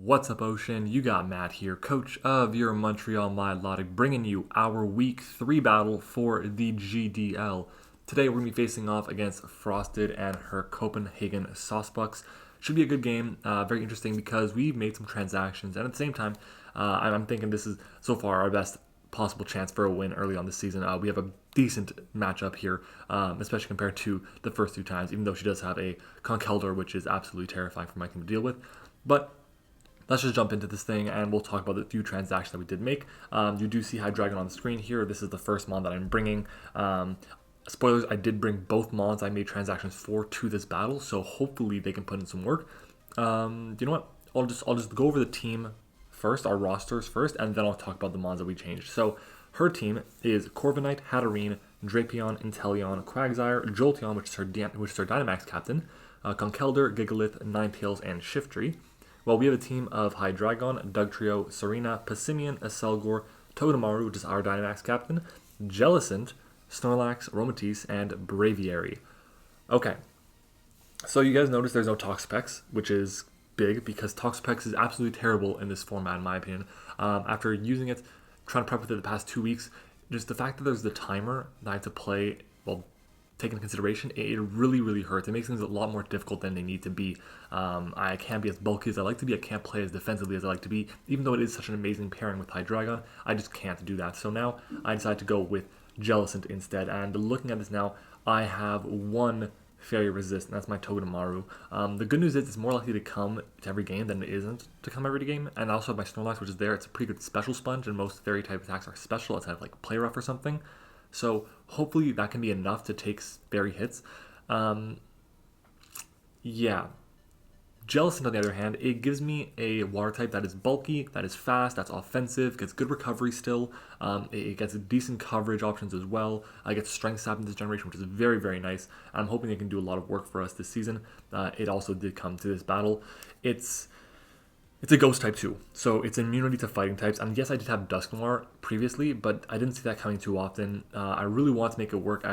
What's up, Ocean? You got Matt here, coach of your Montreal Milotics, bringing you our Week 3 battle for the GDL. Today, we're going to be facing off against Frosted and her Copenhagen Sawsbucks. Should be a good game, very interesting because we've made some transactions, and at the same time, I'm thinking this is so far our best possible chance for a win early on this season. We have a decent matchup here, especially compared to the first two times, even though she does have a Conkeldor, which is absolutely terrifying for my team to deal with. But let's just jump into this thing and we'll talk about the few transactions that we did make. You do see Hydreigon on the screen here. This is the first mon that I'm bringing. Spoilers, I did bring both mons I made transactions for to this battle, so hopefully they can put in some work. You know what? I'll just go over the team first, our rosters first, and then I'll talk about the mons that we changed. So her team is Corviknight, Hatterene, Drapion, Inteleon, Quagsire, Jolteon, which is her Dynamax captain, Conkeldor, Gigalith, Ninetales, and Shiftry. Well, we have a team of Hydreigon, Dugtrio, Serena, Passimian, Aselgor, Togedemaru, which is our Dynamax captain, Jellicent, Snorlax, Aromatisse, and Braviary. Okay, so you guys notice there's no Toxapex, which is big because Toxapex is absolutely terrible in this format, in my opinion. After using it, trying to prep with it the past 2 weeks, just the fact that there's the timer that I have to play, well, take into consideration, it really hurts. It makes things a lot more difficult than they need to be. I can't be as bulky as I like to be. I can't play as defensively as I like to be. Even though it is such an amazing pairing with Hydreigon, I just can't do that. So now I decided to go with Jellicent instead. And looking at this now, I have one Fairy Resist, and that's my Togedemaru. The good news is it's more likely to come to every game than it isn't to come every game. And I also have my Snorlax, which is there. It's a pretty good special sponge, and most Fairy type attacks are special outside of like Play Rough or something. So hopefully that can be enough to take Fairy hits. Yeah. Jellicent, on the other hand, it gives me a water type that is bulky, that is fast, that's offensive, gets good recovery still. It gets decent coverage options as well. I get Strength Sap in this generation, which is very nice. I'm hoping it can do a lot of work for us this season. It also did come to this battle. It's a Ghost type too, so it's immunity to fighting types. And yes, I did have Dusknoir previously, but I didn't see that coming too often. I really want to make it work.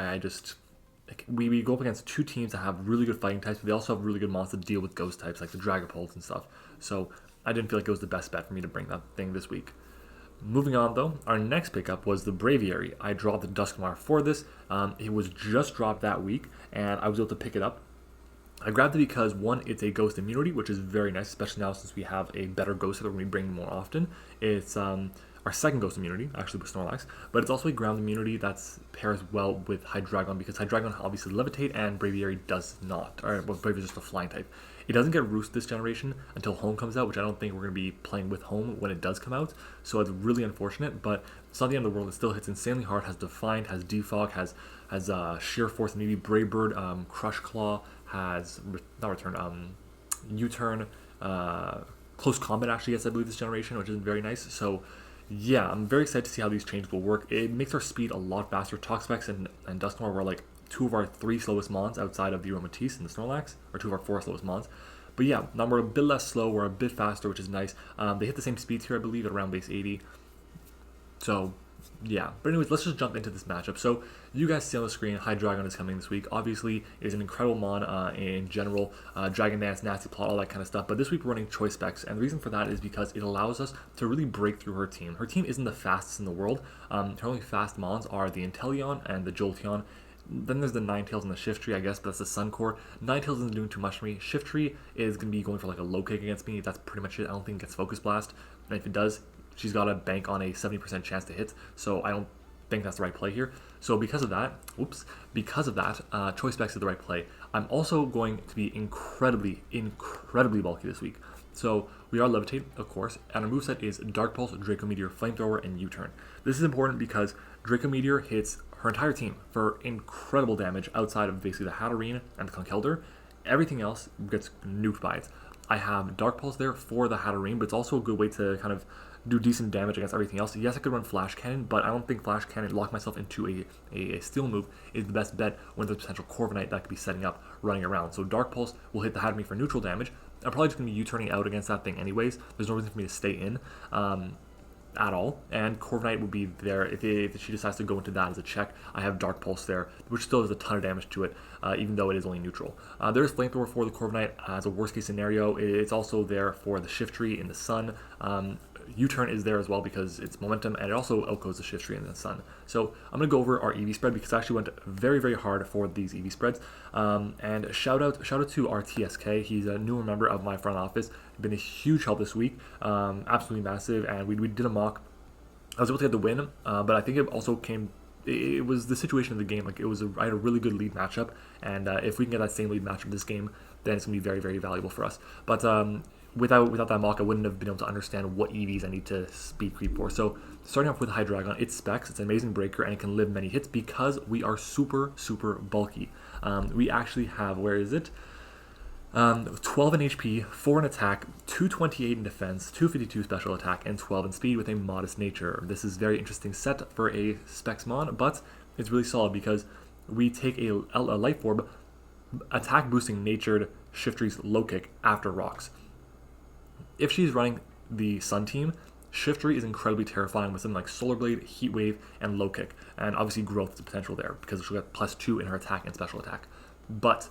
We go up against two teams that have really good fighting types, but they also have really good monsters to deal with Ghost types, like the Dragapults and stuff. So I didn't feel like it was the best bet for me to bring that thing this week. Moving on though, our next pickup was the Braviary. I dropped the Dusknoir for this. It was just dropped that week, and I was able to pick it up. I grabbed it because, one, it's a Ghost immunity, which is very nice, especially now since we have a better Ghost that we bring more often. It's our second Ghost immunity, actually with Snorlax, but it's also a Ground immunity that pairs well with Hydreigon because Hydreigon obviously Levitate and Braviary does not. Well, Braviary is just a flying type. It doesn't get Roost this generation until Home comes out, which I don't think we're going to be playing with Home when it does come out, so it's really unfortunate, but it's not the end of the world. It still hits insanely hard, has Defiant, has Defog, has Sheer Force, maybe Brave Bird, Crush Claw, has U-Turn, Close Combat actually, yes, I believe this generation, which is very nice. So yeah, I'm very excited to see how these changes will work. It makes our speed a lot faster. Toxapex and Dusknoir were like two of our 3 slowest mons outside of the Aromatisse and the Snorlax, or 2 of our 4 slowest mons. But yeah, now we're a bit less slow, we're a bit faster, which is nice. They hit the same speeds here, I believe, at around base 80. So yeah, but anyways, let's just jump into this matchup. So you guys see on the screen, Hydreigon is coming this week. Obviously, it is an incredible mon in general, Dragon Dance, Nasty Plot, all that kind of stuff. But this week we're running Choice Specs, and the reason for that is because it allows us to really break through her team. Her team isn't the fastest in the world. Her only fast mons are the Inteleon and the Jolteon. Then there's the Ninetales and the Shiftry, I guess, but that's the Sun Core. Ninetales isn't doing too much for me. Shiftry is going to be going for like a low kick against me. That's pretty much it. I don't think it gets Focus Blast. And if it does, she's got to bank on a 70% chance to hit. So I don't think that's the right play here. So because of that, Choice Specs is the right play. I'm also going to be incredibly bulky this week. So we are Levitate, of course, and our moveset is Dark Pulse, Draco Meteor, Flamethrower, and U-Turn. This is important because Draco Meteor hits her entire team for incredible damage outside of basically the Hatterene and the Conkeldor. Everything else gets nuked by it. I have Dark Pulse there for the Hatterene, but it's also a good way to kind of do decent damage against everything else. Yes, I could run Flash Cannon, but I don't think Flash Cannon, lock myself into a Steel move, is the best bet when there's potential Corviknight that could be setting up, running around. So Dark Pulse will hit the Hatterene for neutral damage. I'm probably just going to be U-turning out against that thing anyways. There's no reason for me to stay in. at all, and Corviknight would be there if she decides to go into that as a check. I have Dark Pulse there, which still does a ton of damage to it, even though it is only neutral. There's Flamethrower for the Corviknight as a worst case scenario. It's also there for the Shiftry in the sun. U-turn is there as well because it's momentum, and it also outgoes the Shiftry in the sun. So I'm going to go over our EV spread because I actually went very, very hard for these EV spreads. And shout out to our TSK. He's a newer member of my front office. Been a huge help this week, absolutely massive. And we did a mock. I was able to get the win, but I think it also came. It was the situation of the game. Like I had a really good lead matchup, and if we can get that same lead matchup this game, then it's gonna be very, very valuable for us. But without that mock, I wouldn't have been able to understand what EVs I need to speed creep for. So starting off with Hydreigon, it's specs, it's an amazing breaker, and it can live many hits because we are super, super bulky. We actually have, where is it? 12 in HP, 4 in attack, 228 in defense, 252 special attack, and 12 in speed with a modest nature. This is very interesting set for a specs mon, but it's really solid because we take a life orb, attack boosting natured Shiftry's low kick after rocks. If she's running the Sun team, Shiftry is incredibly terrifying with something like Solar Blade, Heat Wave, and Low Kick. And obviously growth is the potential there because she'll get +2 in her attack and special attack. But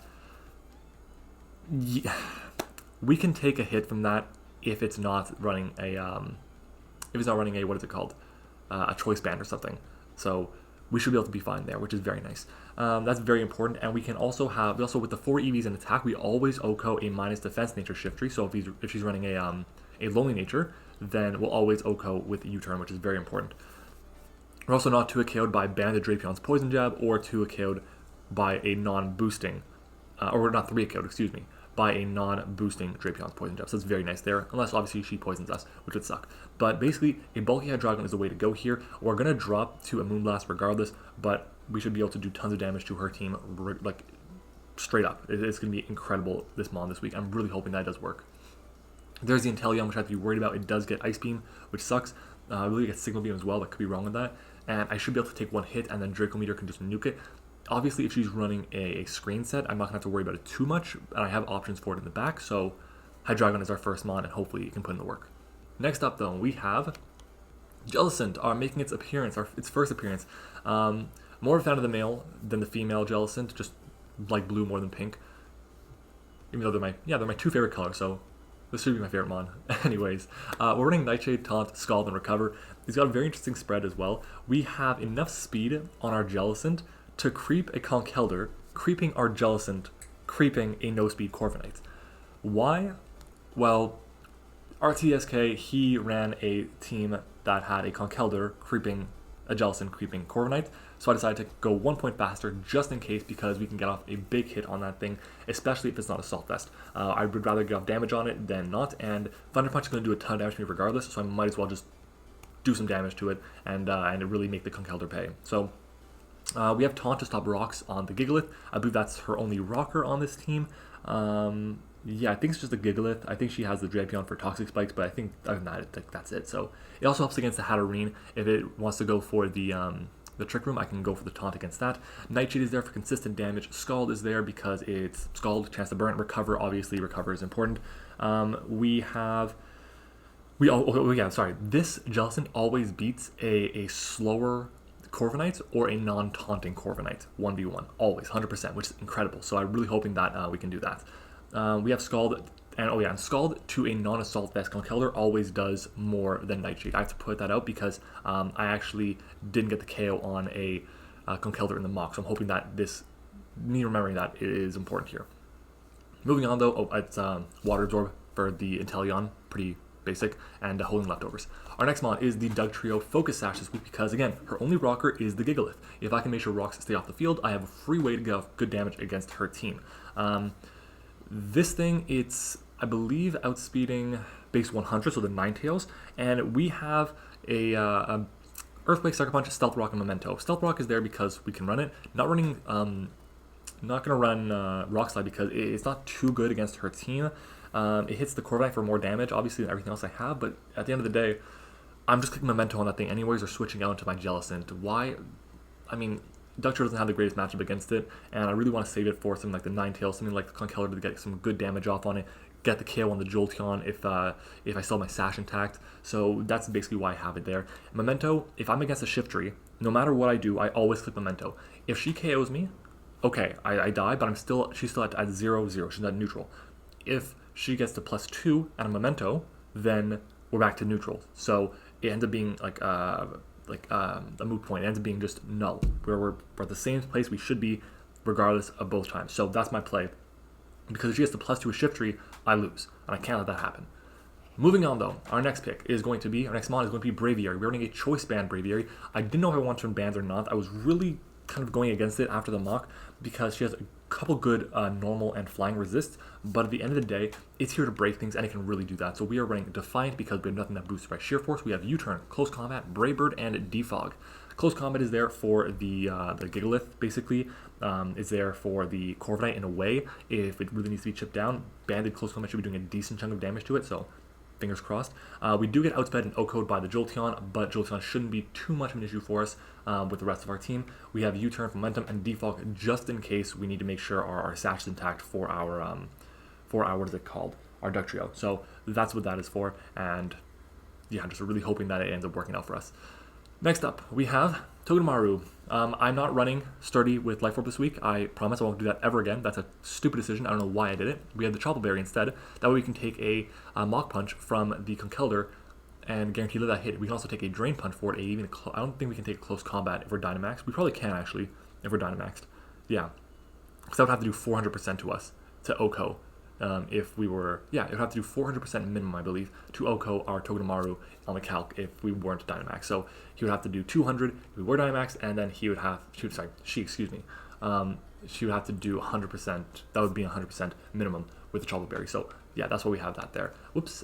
yeah, we can take a hit from that if it's not running a what is it called? A choice band or something. So we should be able to be fine there, which is very nice. That's very important. And we can also with the 4 EVs in attack, we always OHKO a minus defense nature Shiftry. So if she's running a lonely nature, then we'll always OHKO with U-turn, which is very important. We're also not 2-KO'd by Banded Drapion's Poison Jab or 2-KO'd by a non-boosting, or we're not 3-KO'd, excuse me, by a non-boosting Drapion's Poison Jab. So it's very nice there, unless obviously she poisons us, which would suck. But basically, a bulky Hydreigon is the way to go here. We're going to drop to a Moonblast regardless, but we should be able to do tons of damage to her team, like, straight up. It's going to be incredible this mon this week. I'm really hoping that does work. There's the Inteleon, which I have to be worried about. It does get Ice Beam, which sucks. I believe it gets Signal Beam as well. That could be wrong with that. And I should be able to take one hit, and then Draco Meteor can just nuke it. Obviously, if she's running a screen set, I'm not going to have to worry about it too much, and I have options for it in the back, so Hydreigon is our first mon, and hopefully it can put in the work. Next up, though, we have Jellicent, making its appearance, its first appearance. More of a fan of the male than the female Jellicent, just like blue more than pink. Even though they're my 2 favorite colors, so this should be my favorite mon. Anyways, we're running Nightshade, Taunt, Scald, and Recover. He's got a very interesting spread as well. We have enough speed on our Jellicent to creep a Conkeldurr, creeping our Jellicent, creeping a no-speed Corviknight. Why? Well, RTSK, he ran a team that had a Conkeldurr creeping a Jellicent, creeping Corviknight, so I decided to go 1 point faster just in case because we can get off a big hit on that thing, especially if it's not Assault Vest. I would rather get off damage on it than not, and Thunder Punch is going to do a ton of damage to me regardless, so I might as well just do some damage to it and really make the Conkeldurr pay. So we have Taunt to stop rocks on the Gigalith. I believe that's her only rocker on this team. Yeah, I think it's just the Gigalith. I think she has the Drapion for Toxic Spikes, but I think other than that, that's it. So it also helps against the Hatterene. If it wants to go for the Trick Room, I can go for the Taunt against that. Nightshade is there for consistent damage. Scald is there because it's Scald, chance to burn. Recover, obviously, Recover is important. This Jellicent always beats a slower Corviknight or a non-taunting Corviknight 1v1, always 100%, which is incredible. So I'm really hoping that we can do that. We have Scald, and Scald to a non-Assault Vest Conkeldurr always does more than Nightshade. I have to put that out because I actually didn't get the KO on a Conkeldurr in the mock, so I'm hoping that me remembering that is important here. Moving on though, it's Water Absorb for the Inteleon, pretty basic, and Holding Leftovers. Our next mon is the Dugtrio Focus Sash this week because, again, her only rocker is the Gigalith. If I can make sure rocks stay off the field, I have a free way to get off good damage against her team. This thing, it's, I believe, outspeeding base 100, so the Ninetales, and we have a Earthquake, Sucker Punch, Stealth Rock, and Memento. Stealth Rock is there because we can run it. Not going to run Rock Slide because it's not too good against her team. It hits the Corviknight for more damage, obviously, than everything else I have, but at the end of the day, I'm just clicking Memento on that thing anyways, or switching out into my Jellicent. Why? I mean, Dugtrio doesn't have the greatest matchup against it, and I really want to save it for something like the Ninetales, something like the Conkeldurr to get some good damage off on it, get the KO on the Jolteon if I still have my Sash intact. So that's basically why I have it there. Memento, if I'm against a Shiftry, no matter what I do, I always click Memento. If she KOs me, okay, I die, but she's still at 0-0. She's not neutral. If she gets to +2 and a Memento, then we're back to neutral. So it ends up being like a moot point. It ends up being just null. We're at the same place we should be regardless of both times. So that's my play. Because if she gets to +2 with Shiftry, I lose. And I can't let that happen. Moving on though, our next mon is going to be Braviary. We're running a choice band Braviary. I didn't know if I wanted to run bands or not. I was really kind of going against it after the mock because she has a couple good normal and flying resists, but at the end of the day, it's here to break things and it can really do that. So we are running Defiant because we have nothing that boosts by Sheer Force. We have U-Turn, Close Combat, Brave Bird, and Defog. Close Combat is there for the Gigalith, basically. Is there for the Corviknight in a way if it really needs to be chipped down. Banded Close Combat should be doing a decent chunk of damage to it, so fingers crossed. We do get outsped and O-code by the Jolteon, but Jolteon shouldn't be too much of an issue for us with the rest of our team. We have U-Turn, Momentum, and Defog just in case we need to make sure our Sash is intact for our what is it called? Our Duck Trio. So that's what that is for, and yeah, I'm just really hoping that it ends up working out for us. Next up, we have Togedemaru. I'm not running Sturdy with Life Orb this week. I promise I won't do that ever again. That's a stupid decision. I don't know why I did it. We have the Chople Berry instead. That way we can take a Mach Punch from the Conkeldurr and guarantee that hit. We can also take a Drain Punch for it. I don't think we can take Close Combat if we're Dynamaxed. We probably can actually if we're Dynamaxed. Yeah. Because that would have to do 400% to us to OHKO. If we were, yeah, it would have to do 400% minimum, I believe, to OHKO our Togedemaru on the calc if we weren't Dynamax. So he would have to do 200 if we were Dynamax, and then he would have, she would have to do 100%, that would be 100% minimum with the Chople Berry. So yeah, that's why we have that there. Whoops.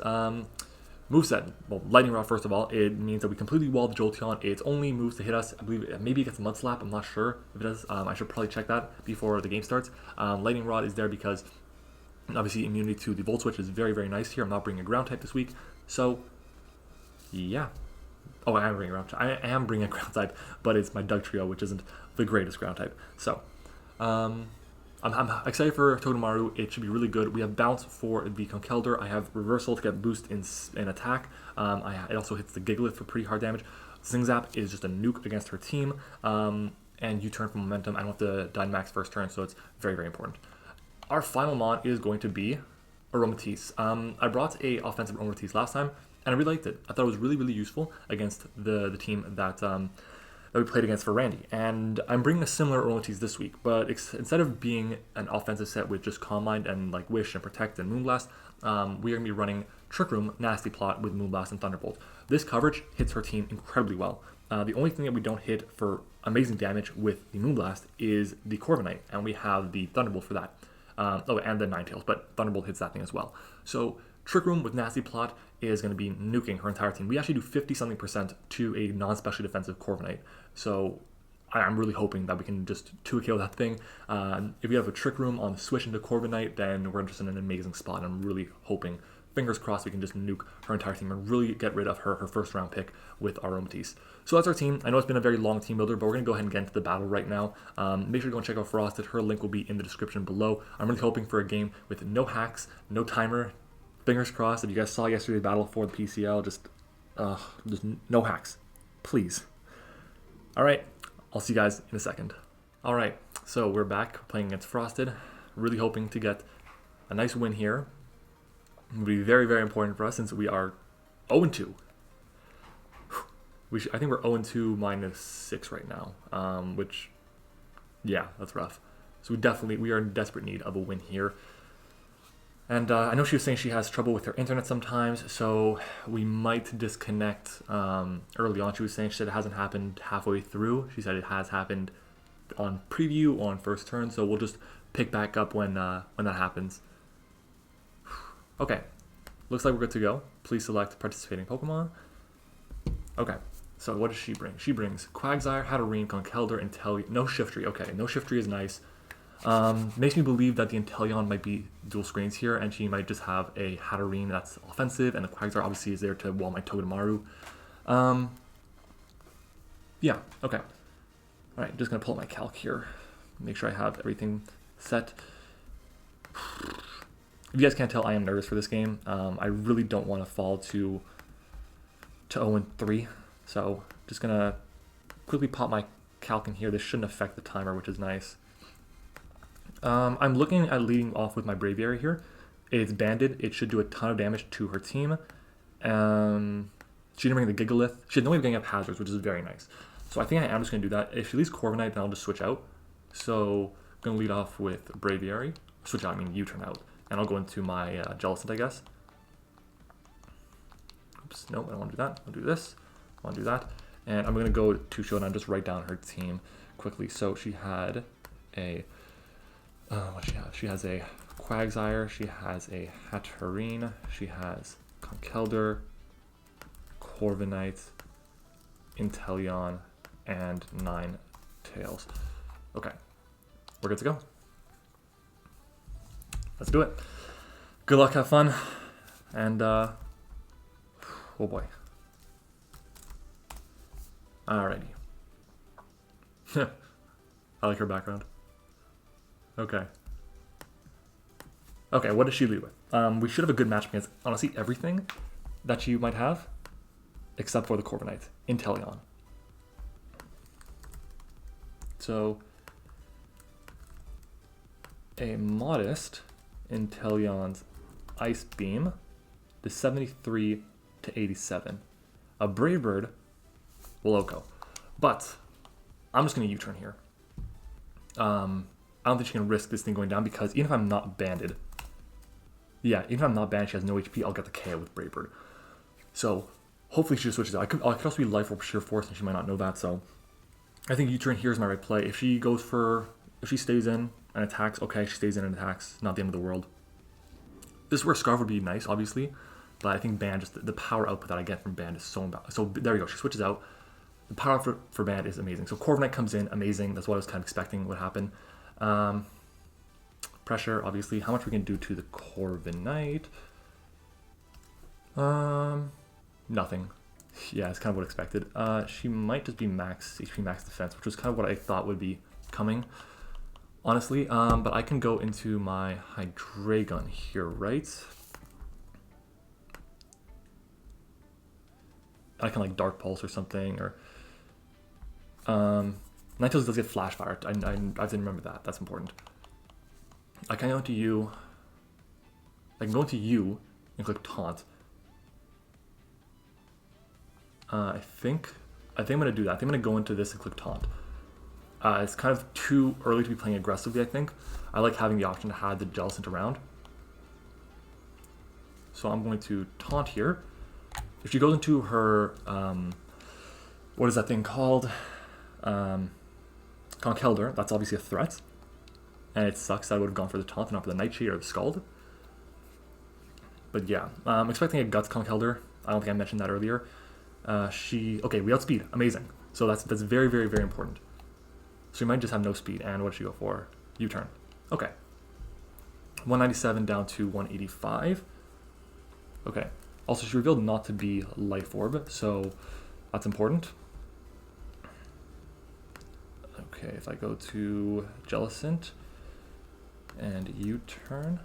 Moveset, well, Lightning Rod, first of all, it means that we completely wall the Jolteon. Its only moves to hit us, I believe, maybe it gets a Mud Slap, I'm not sure if it does. I should probably check that before the game starts. Lightning Rod is there because obviously immunity to the Volt Switch is very, very nice here. I'm not bringing a ground type this week, so yeah. Oh, I am bringing a ground type. I am bringing a ground type, but it's my Duck Trio, which isn't the greatest ground type. So I'm excited for Togedemaru. It should be really good. We have Bounce for the Conkeldurr. I have Reversal to get boost in attack. It also hits the Gigalith for pretty hard damage. Zing Zap is just a nuke against her team. And U-Turn for Momentum. I don't have to Dynamax first turn, so it's very, very important. Our final mon is going to be Aromatisse. I brought a offensive Aromatisse last time, and I really liked it. I thought it was really, really useful against the team that we played against for Randy. And I'm bringing a similar Aromatisse this week, but instead of being an offensive set with just Calm Mind and like Wish and Protect and Moonblast, we are going to be running Trick Room, Nasty Plot with Moonblast and Thunderbolt. This coverage hits her team incredibly well. The only thing that we don't hit for amazing damage with the Moonblast is the Corviknight, and we have the Thunderbolt for that. And the Ninetales, but Thunderbolt hits that thing as well. So Trick Room with Nasty Plot is going to be nuking her entire team. We actually do 50-something% to a non-specially defensive Corviknight. So I'm really hoping that we can just 2-KO that thing. If we have a Trick Room on the switch into Corviknight, then we're just in an amazing spot. I'm really hoping, fingers crossed, we can just nuke her entire team and really get rid of her first round pick with Aromatisse. So that's our team. I know it's been a very long team builder, but we're going to go ahead and get into the battle right now. Make sure to go and check out Frosted. Her link will be in the description below. I'm really hoping for a game with no hacks, no timer. Fingers crossed. If you guys saw yesterday's battle for the PCL, just no hacks. Please. All right. I'll see you guys in a second. All right. So we're back playing against Frosted. Really hoping to get a nice win here. It will be very, very important for us since we are 0-2. I think we're 0-2 -6 right now, which, yeah, that's rough. So we are in desperate need of a win here. And I know she was saying she has trouble with her internet sometimes, so we might disconnect early on. She was saying she said it hasn't happened halfway through. She said it has happened on preview, on first turn, so we'll just pick back up when that happens. Okay, looks like we're good to go. Please select participating Pokemon. Okay, so what does she bring? She brings Quagsire, Hatterene, Conkeldurr, Inteleon. No Shiftry. Okay, no Shiftry is nice. Makes me believe that the Inteleon might be dual screens here, and she might just have a Hatterene that's offensive, and the Quagsire obviously is there to wall my Togedemaru. Yeah, okay. Alright, just gonna pull up my calc here. Make sure I have everything set. If you guys can't tell, I am nervous for this game. I really don't want to fall to 0-3. So just going to quickly pop my calc in here. This shouldn't affect the timer, which is nice. I'm looking at leading off with my Braviary here. It's banded. It should do a ton of damage to her team. She didn't bring the Gigalith. She had no way of getting up hazards, which is very nice. So I think I am just going to do that. If she leaves Corviknight, then I'll just switch out. So I'm going to lead off with Braviary. Switch out, I mean U-turn out. And I'll go into my Jellicent, I guess. Oops, nope, I don't want to do that. I'll do this. I want to do that. And I'm going to go to Showdown and just write down her team quickly. So she had a... what she has? She has a Quagsire. She has a Hatterene. She has Conkeldurr, Corviknight, Inteleon, and Ninetales. Okay, we're good to go. Let's do it. Good luck, have fun, and oh boy. Alrighty. I like her background. Okay. Okay, what does she lead with? We should have a good match against honestly everything that she might have, except for the Corviknight, Inteleon. So a modest Inteleon's Ice Beam to 73 to 87. A Brave Bird Loco. But I'm just going to U-turn here. I don't think she can risk this thing going down because even if I'm not banded, yeah, even if I'm not banded, she has no HP, I'll get the KO with Brave Bird. So hopefully she just switches out. I could also be Life Orb Sheer Force and she might not know that, so I think U-turn here is my right play. If she stays in and attacks, okay, she stays in and attacks, not the end of the world. This is where Scarf would be nice, obviously, but I think Band, just the power output that I get from Band is so imbalance. So there you go, she switches out. The power output for Band is amazing. So Corviknight comes in, amazing. That's what I was kind of expecting would happen. Pressure, obviously. How much we can do to the Corviknight? Nothing. Yeah, it's kind of what I expected. She might just be max HP, max defense, which was kind of what I thought would be coming, honestly. But I can go into my Hydreigon here, right? I can like Dark Pulse or something, or Ninetales does get Flash Fire. I didn't remember that. That's important. I can go into you. I can go into you and click Taunt. I think I'm gonna do that. I think I'm gonna go into this and click Taunt. It's kind of too early to be playing aggressively, I think. I like having the option to have the Jellicent around. So I'm going to Taunt here. If she goes into her, what is that thing called? Conkeldurr, that's obviously a threat. And it sucks that I would have gone for the Taunt and not for the Nightshade or the Scald. But yeah, I'm expecting a Guts Conkeldurr. I don't think I mentioned that earlier. Okay, we outspeed, amazing. So that's very, very, very important. So you might just have no speed, and what did she go for? U-turn. Okay. 197 down to 185. Okay. Also, she revealed not to be Life Orb, so that's important. Okay, if I go to Jellicent and U-turn.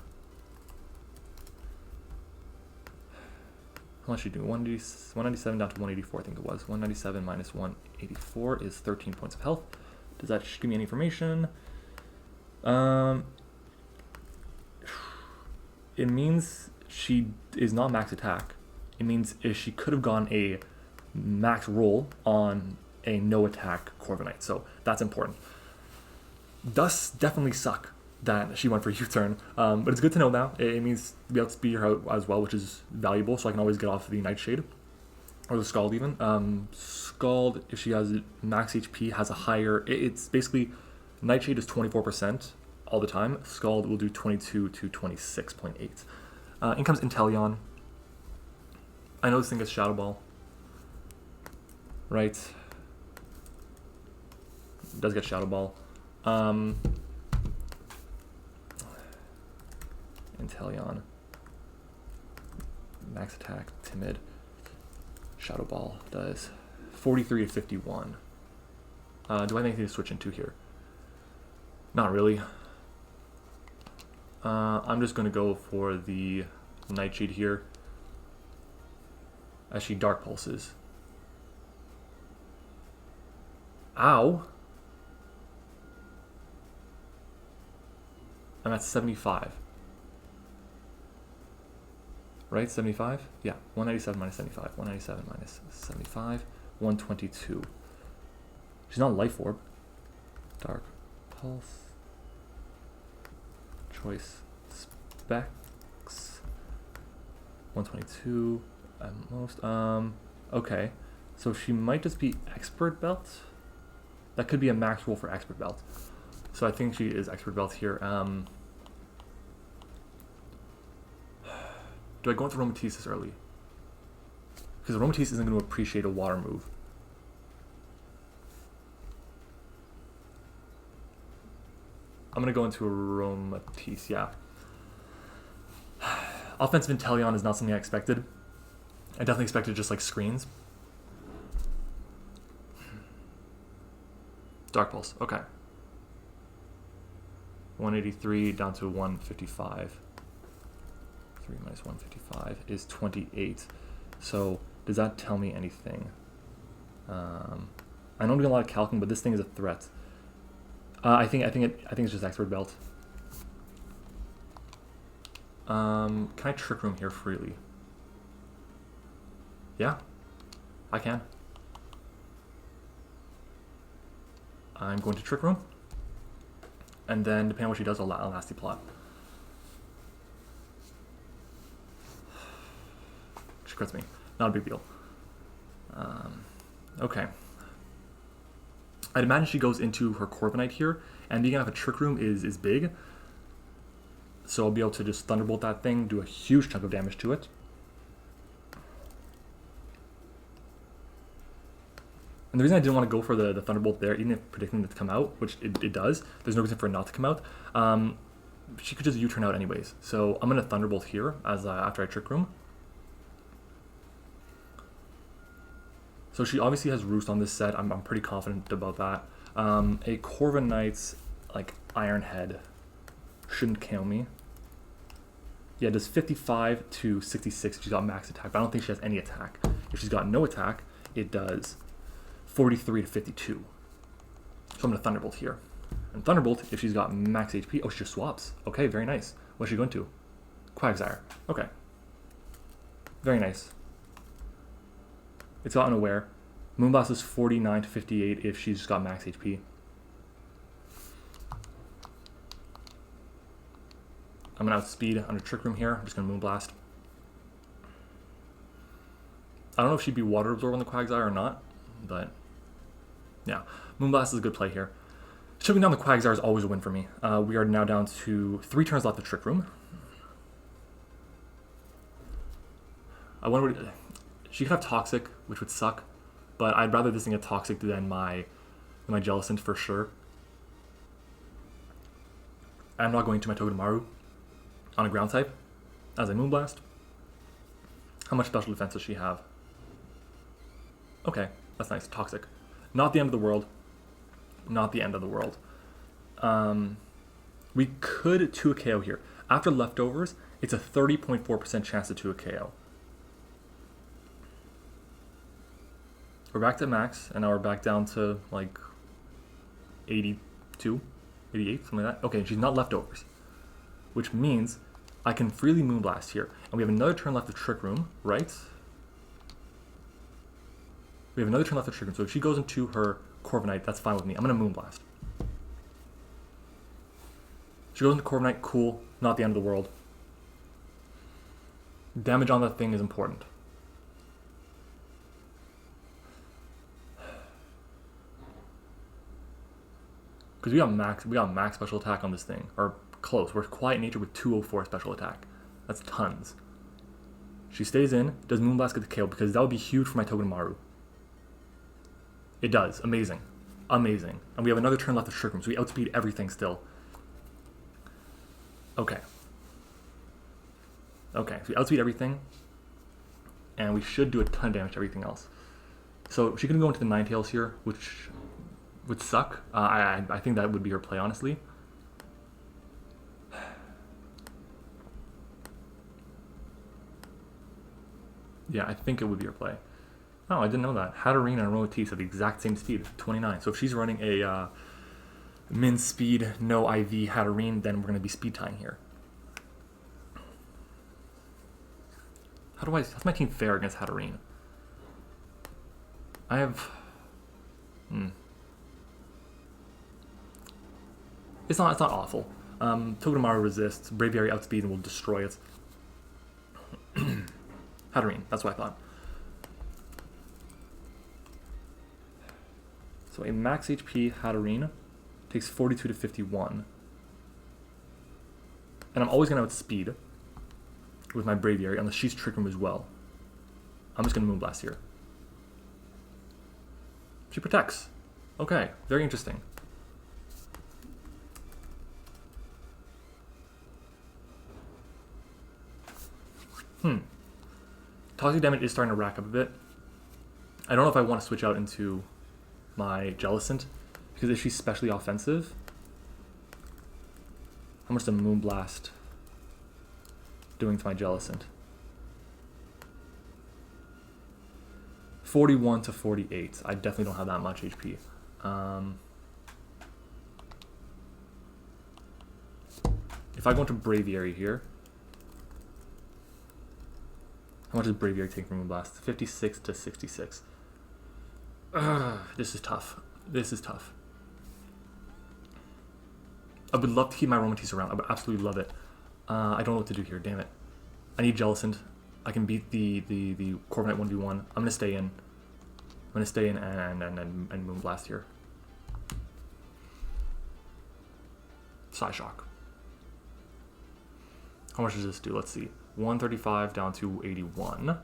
How much she do? 197 down to 184, I think it was. 197 minus 184 is 13 points of health. Does that give me any information? It means she is not max attack. It means if she could have gone a max roll on a no attack Corviknight, so that's important. Does definitely suck that she went for U-turn, but it's good to know now. It means we outspeed her out as well, which is valuable, so I can always get off the Nightshade or the Scald even. Scald, if she has max HP, has a higher. It's basically Nightshade is 24% all the time. Scald will do 22 to 26.8. In comes Inteleon. I know this thing is Shadow Ball, right? It does get Shadow Ball. Inteleon. Max attack, timid. Shadow Ball does 43 to 51. Do I have anything to switch into here? Not really. I'm just going to go for the Nightshade here as she Dark Pulses. Ow! I'm at 75. Right? 75? Yeah. 197 minus 75. 197 minus 75. 122. She's not Life Orb. Dark Pulse. Choice Specs. 122 at most. Okay. So she might just be Expert Belt. That could be a max roll for Expert Belt. So I think she is Expert Belt here. Do I go into Aromatisse early? Because Aromatisse isn't going to appreciate a water move. I'm going to go into Aromatisse, yeah. Offensive Inteleon is not something I expected. I definitely expected just like screens. Dark Pulse, okay. 183 down to 155. 3 minus 155 is 28. So does that tell me anything? I know I'm doing a lot of calcing, but this thing is a threat. I think it's just Expert Belt. Can I Trick Room here freely? Yeah, I can. I'm going to Trick Room, and then depending on what she does, I'll Nasty Plot. She crits me. Not a big deal. Okay. I'd imagine she goes into her Corviknight here, and being out of a Trick Room is big. So I'll be able to just Thunderbolt that thing, do a huge chunk of damage to it. And the reason I didn't want to go for the Thunderbolt there, even if predicting it to come out, which it does, there's no reason for it not to come out. She could just U-turn out anyways. So I'm going to Thunderbolt here as after I Trick Room. So she obviously has Roost on this set. I'm pretty confident about that. A Corviknight's like Iron Head shouldn't KO me. Yeah, it does 55 to 66 if she's got max attack, but I don't think she has any attack. If she's got no attack, it does 43 to 52. So I'm going to Thunderbolt here. And Thunderbolt, if she's got max HP, oh, she just swaps. Okay, very nice. What's she going to? Quagsire. Okay. Very nice. It's got Unaware. Moonblast is 49 to 58 if she's got max HP. I'm going to outspeed under Trick Room here. I'm just going to Moonblast. I don't know if she'd be Water Absorb on the Quagsire or not, but yeah. Moonblast is a good play here. Shutting down the Quagsire is always a win for me. We are now down to 3 turns left of Trick Room. I wonder what... She could have Toxic, which would suck, but I'd rather this thing get Toxic than my Jellicent for sure. I'm not going to my Togedemaru on a ground type as I Moonblast. How much special defense does she have? Okay, that's nice. Toxic. Not the end of the world. Not the end of the world. We could 2 a KO here. After Leftovers, it's a 30.4% chance to 2 a KO. We're back to max, and now we're back down to like 82, 88, something like that. Okay, she's not Leftovers, which means I can freely Moonblast here. And we have another turn left of Trick Room, right? We have another turn left of Trick Room, so if she goes into her Corviknight, that's fine with me. I'm going to Moonblast. She goes into Corviknight, cool, not the end of the world. Damage on that thing is important. Because we got max special attack on this thing, or close. We're Quiet Nature with 204 special attack. That's tons. She stays in. Does Moonblast get the KO? Because that would be huge for my Togedemaru. It does. Amazing. Amazing. And we have another turn left of Trick Room, so we outspeed everything still. Okay. Okay, so we outspeed everything, and we should do a ton of damage to everything else. So she can go into the Ninetales here, which would suck. I think that would be her play, honestly. Yeah, I think it would be her play. Oh, I didn't know that. Hatterene and Milotics have the exact same speed, 29. So if she's running a min speed, no IV Hatterene, then we're going to be speed tying here. How's my team fare against Hatterene? I have... It's not awful. Togedemaru resists, Braviary outspeed and will destroy it. Hatterene, that's what I thought. So a max HP Hatterene takes 42 to 51. And I'm always going to outspeed with my Braviary unless she's Trick Room as well. I'm just going to Moonblast here. She protects. Okay, very interesting. Toxic damage is starting to rack up a bit. I don't know if I want to switch out into my Jellicent, because if she's specially offensive, how much does Moonblast doing to my Jellicent? 41 to 48. I definitely don't have that much HP. If I go into Braviary here, how much does Braviary take from Moonblast? 56 to 66. This is tough. This is tough. I would love to keep my Aromatisse around. I would absolutely love it. I don't know what to do here. Damn it. I need Jellicent. I can beat the Corviknight 1v1. I'm going to stay in. I'm going to stay in and Moonblast here. Psyshock. How much does this do? Let's see. 135 down to 81.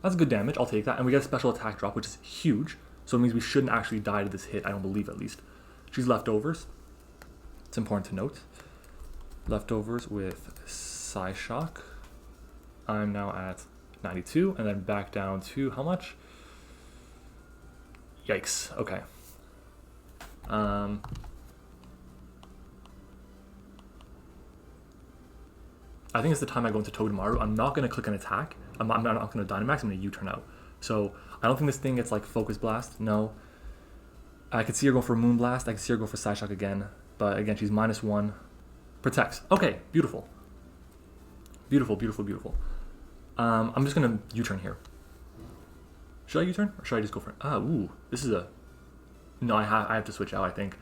That's good damage. I'll take that. And we get a special attack drop, which is huge. So it means we shouldn't actually die to this hit. I don't believe, at least. She's leftovers. It's important to note. Leftovers with Psyshock. I'm now at 92. And then back down to how much? Yikes. Okay. I think it's the time I go into Togedemaru. I'm not going to click an attack. I'm not going to Dynamax. I'm going to U-turn out. So I don't think this thing gets like Focus Blast. No. I could see her go for Moonblast. I could see her go for Psyshock again. But again, she's -1. Protects. Okay, beautiful. Beautiful, beautiful, beautiful. I'm just going to U-turn here. Should I U-turn? Or should I just go for it? Ooh. This is a... No, I have to switch out, I think.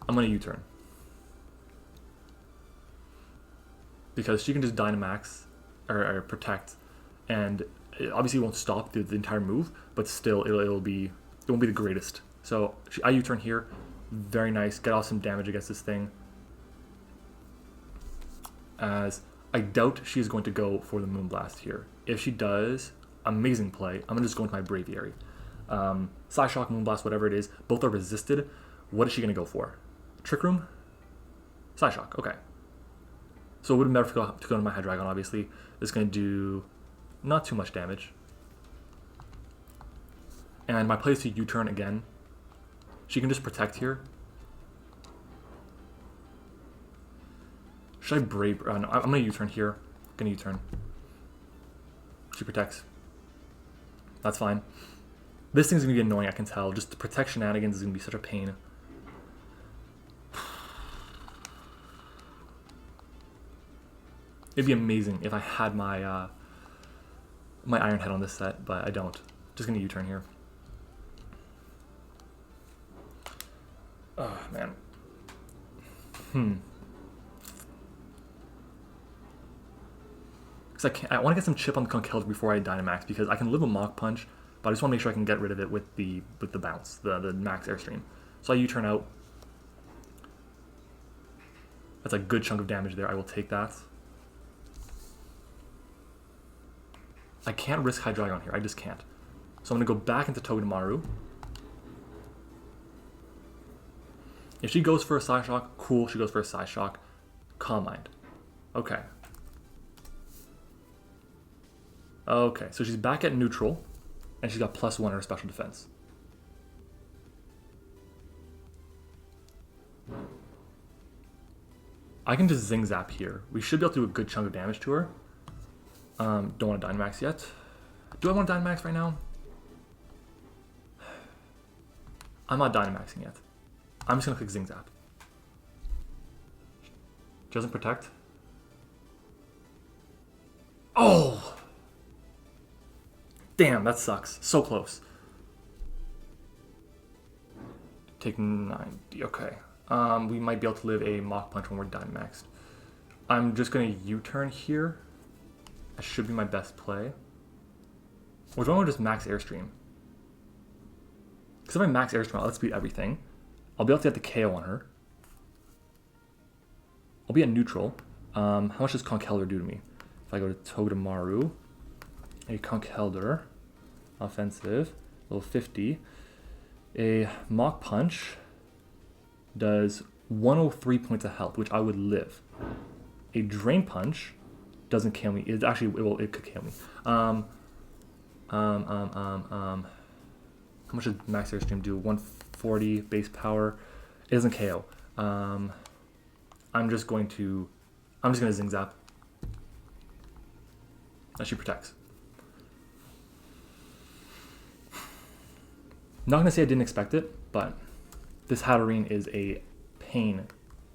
I'm going to U-turn. Because she can just Dynamax, or Protect, and it obviously won't stop the entire move, but still it won't be the greatest. So I U-turn here. Very nice. Get off some damage against this thing. As I doubt she is going to go for the Moonblast here. If she does, amazing play. I'm going to just go into my Braviary. Psyshock, Moonblast, whatever it is, both are resisted. What is she going to go for? Trick Room? Psyshock, okay. So it would have never to go to my Hydreigon, obviously. It's going to do not too much damage. And my play is to U-turn again. She can just Protect here. Should I Brave? No, I'm going to U-turn here. Going to U-turn. She Protects. That's fine. This thing's going to be annoying, I can tell. Just the Protect shenanigans is going to be such a pain. It'd be amazing if I had my my Iron Head on this set, but I don't. Just gonna U-turn here. Oh man. Because I want to get some chip on the Conkeldurr before I Dynamax, because I can live a Mach Punch, but I just want to make sure I can get rid of it with the bounce, the max Airstream. So I U-turn out. That's a good chunk of damage there. I will take that. I can't risk Hydreigon here. I just can't. So I'm going to go back into Togedemaru. If she goes for a Psyshock, cool. She goes for a Psyshock. Calm Mind. Okay. Okay, so she's back at neutral, and she's got +1 in her special defense. I can just Zing Zap here. We should be able to do a good chunk of damage to her. Don't want to Dynamax yet. Do I want to Dynamax right now? I'm not Dynamaxing yet. I'm just going to click Zing Zap. Doesn't protect. Oh! Damn, that sucks. So close. Take 90. Okay. We might be able to live a Mach Punch when we're Dynamaxed. I'm just going to U-turn here. That should be my best play. Or do I want to just max Airstream? Because if I max Airstream, I'll outspeed everything. I'll be able to get the KO on her. I'll be at neutral. How much does Conkeldurr do to me? If I go to Togedemaru, a Conkeldurr, offensive, level 50. A Mach Punch does 103 points of health, which I would live. A Drain Punch doesn't kill me. It actually, it could kill me. How much does Max Airstream do? 140 base power. It doesn't KO. I'm just gonna Zing Zap. That she protects. Not gonna say I didn't expect it, but this Hatterene is a pain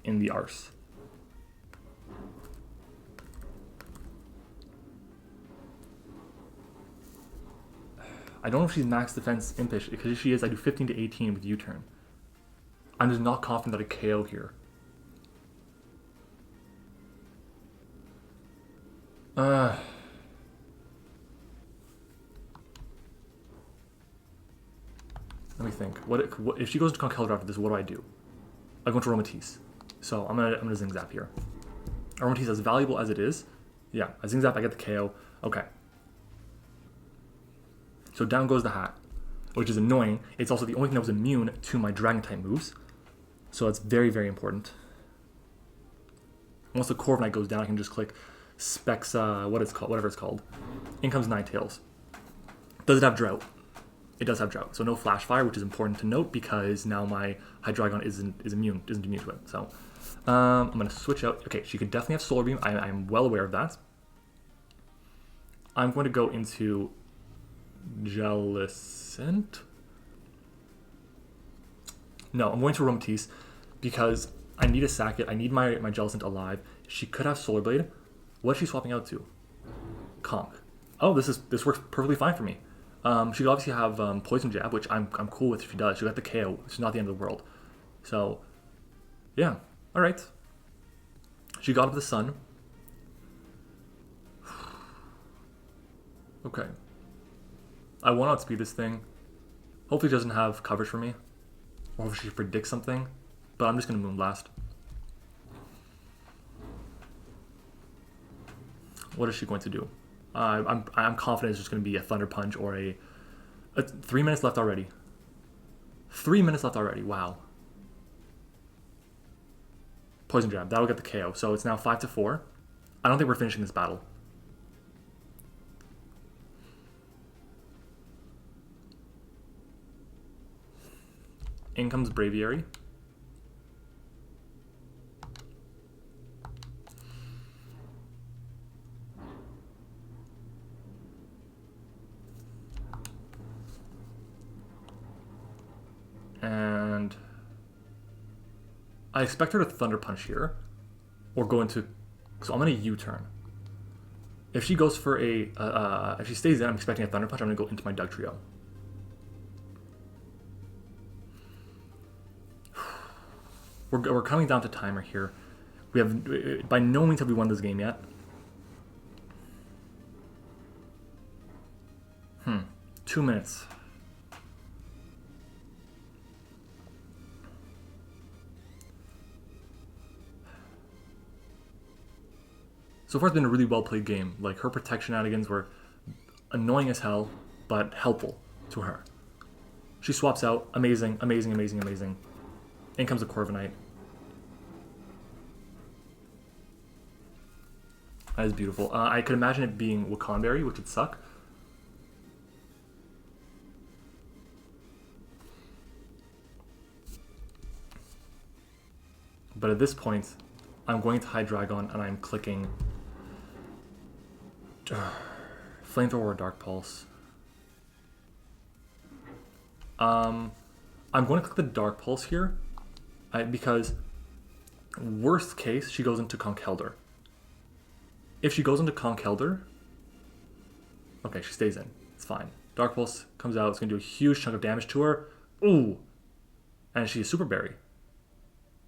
in the arse. I don't know if she's max defense impish, because if she is, I do 15 to 18 with U-turn. I'm just not confident that I KO here. Let me think. What if she goes to Conkeldurr after this? What do? I go into Aromatisse. So I'm gonna Zing Zap here. Aromatisse, as valuable as it is, yeah, I Zing Zap, I get the KO. Okay. So down goes the hat, which is annoying. It's also the only thing that was immune to my Dragon type moves, so it's very, very important. Once the Corviknight goes down, I can just click Specs, whatever it's called. In comes Ninetales. Does it have Drought? It does have Drought, so no Flash Fire, which is important to note because now my Hydreigon isn't immune to it. So I'm gonna switch out. Okay, she could definitely have Solar Beam. I'm well aware of that. I'm going to go into Jellicent. No, I'm going to Aromatisse because I need to sack it. I need my Jellicent alive. She could have Solar Blade. What is she swapping out to? Conk. Oh, this works perfectly fine for me. She could obviously have Poison Jab, which I'm cool with if she does. She'll get the KO. It's not the end of the world. So, yeah. All right. She got up the sun. Okay. I want to outspeed this thing. Hopefully it doesn't have coverage for me. Or if she predicts something. But I'm just going to Moonblast. What is she going to do? I'm confident it's just going to be a Thunder Punch or a 3 minutes left already. 3 minutes left already. Wow. Poison Jab. That'll get the KO. So it's now 5-4. I don't think we're finishing this battle. In comes Braviary. And I expect her to Thunder Punch here, or go into. So I'm gonna U-turn. If she goes for a, if she stays in, I'm expecting a Thunder Punch. I'm gonna go into my Dugtrio. We're coming down to timer here. We have by no means have we won this game yet. 2 minutes. So far, it's been a really well played game. Like, her protection shenanigans were annoying as hell, but helpful to her. She swaps out. Amazing, amazing, amazing, amazing. In comes a Corviknight. That is beautiful. I could imagine it being Wakanberry, which would suck. But at this point, I'm going to Hydreigon and I'm clicking Flamethrower or Dark Pulse. I'm going to click the Dark Pulse here because worst case, she goes into Conkeldurr. If she goes into Conkeldurr, okay, she stays in. It's fine. Dark Pulse comes out. It's going to do a huge chunk of damage to her. Ooh. And she's Super Berry.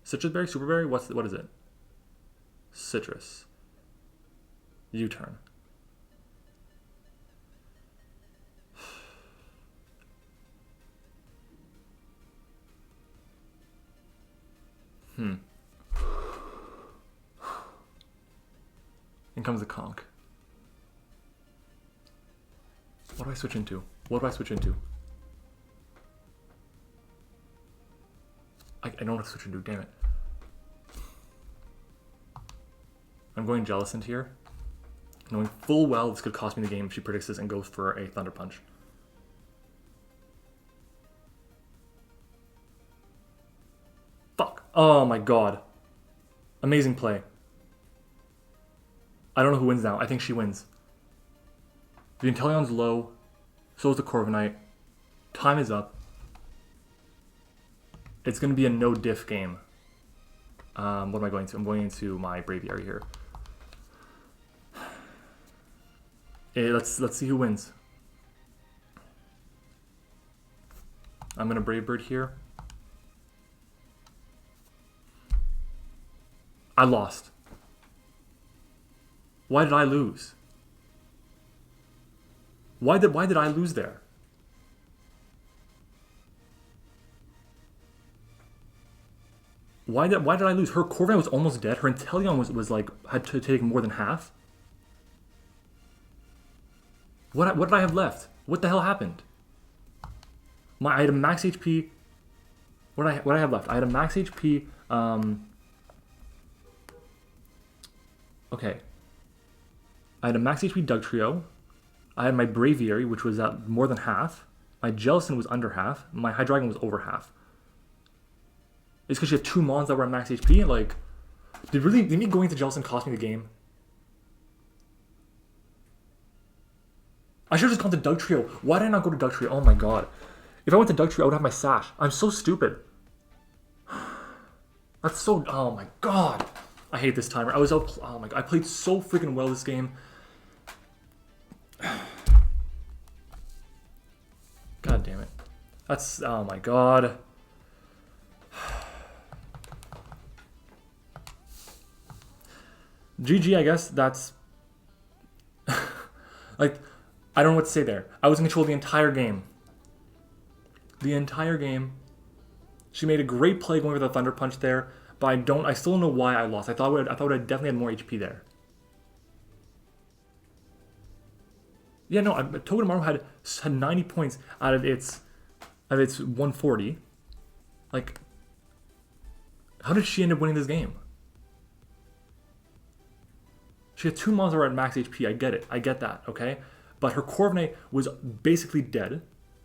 Citrus Berry? Super Berry? What is it? Citrus. U-turn. In comes the Conk. What do I switch into? What do I switch into? I don't know what to switch into, damn it. I'm going Jellicent here, knowing full well this could cost me the game if she predicts this and goes for a Thunder Punch. Fuck. Oh my god. Amazing play. I don't know who wins now. I think she wins. The Inteleon's low. So is the Corviknight. Time is up. It's going to be a no-diff game. What am I going to? I'm going into my Braviary here. Let's see who wins. I'm going to Brave Bird here. I lost. Why did I lose? Why did I lose there? Why did I lose? Her Corviknight was almost dead. Her Inteleon was like had to take more than half. What did I have left? What the hell happened? I had a max HP. What did I have left? I had a max HP. Okay. I had a max HP Dugtrio. I had my Braviary, which was at more than half. My Jellicent was under half. My Hydreigon was over half. It's because she had two Mons that were at max HP. Like, did me going to Jellicent cost me the game? I should have just gone to Dugtrio. Why did I not go to Dugtrio? Oh my god. If I went to Dugtrio, I would have my Sash. I'm so stupid. That's so... Oh my god. I hate this timer. Oh my god. I played so freaking well this game. God damn it. That's... Oh my god. GG, I guess. That's... like... I don't know what to say there. I was in control the entire game. The entire game. She made a great play going for the Thunder Punch there, but I still don't know why I lost. I thought I definitely had more HP there. Yeah, no, Togedemaru had 90 points out of its 140. Like, how did she end up winning this game? She had two Mons that were at max HP. I get it. I get that, okay? But her Corviknight was basically dead.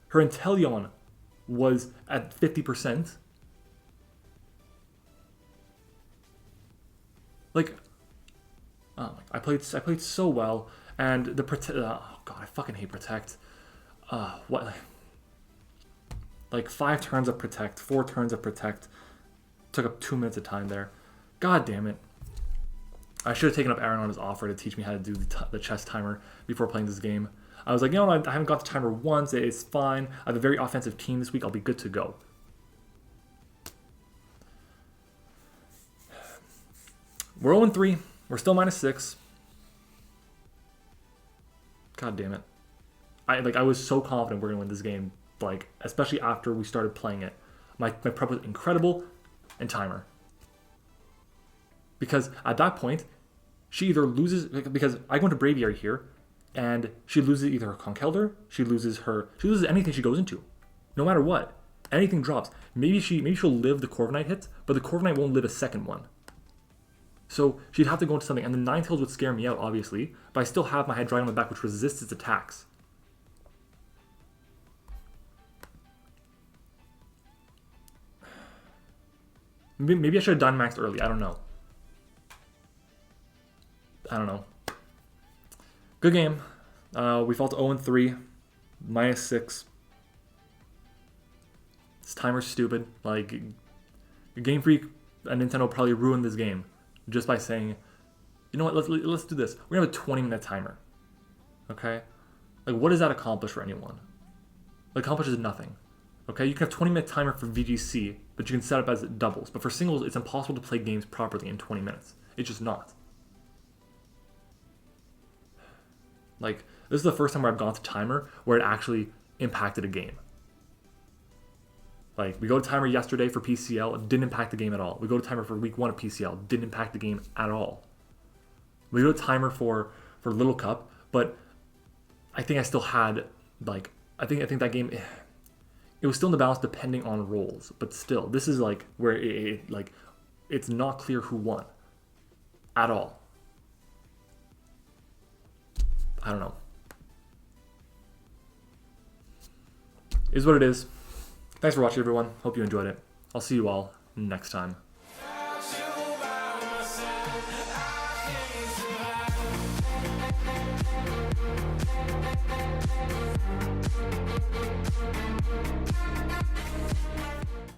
Her Inteleon was at 50%. Like, oh my, I played so well, and the Protect. Oh god, I fucking hate Protect. What? Like 5 turns of Protect, 4 turns of Protect. Took up 2 minutes of time there. God damn it. I should have taken up Aaron on his offer to teach me how to do the chess timer before playing this game. I was like, you know what, I haven't got the timer once, it's fine. I have a very offensive team this week, I'll be good to go. We're 0-3, we're still -6. God damn it. I was so confident we're going to win this game, like, especially after we started playing it. My prep was incredible, and timer. Because at that point, she either loses, because I go into Braviary here, and she loses either her Conkeldurr, she loses anything she goes into. No matter what. Anything drops. Maybe she'll live the Corviknight hit, but the Corviknight won't live a second one. So she'd have to go into something, and the Ninetales would scare me out, obviously, but I still have my Hydreigon on the back, which resists its attacks. Maybe I should have Dynamaxed early, I don't know. I don't know. Good game. We fell to 0-3, -6. This timer's stupid. Like, Game Freak and Nintendo probably ruined this game just by saying, you know what, let's do this. We're gonna have a 20-minute timer. Okay? Like, what does that accomplish for anyone? It accomplishes nothing. Okay? You can have 20-minute timer for VGC, but you can set up as doubles. But for singles, it's impossible to play games properly in 20 minutes. It's just not. Like, this is the first time where I've gone to timer where it actually impacted a game. Like, we go to timer yesterday for PCL, it didn't impact the game at all. We go to timer for week 1 of PCL, it didn't impact the game at all. We go to timer for Little Cup, but I think I still had, like, I think that game, it was still in the balance depending on rolls. But still, this is like where it's not clear who won at all. I don't know. It is what it is. Thanks for watching, everyone. Hope you enjoyed it. I'll see you all next time.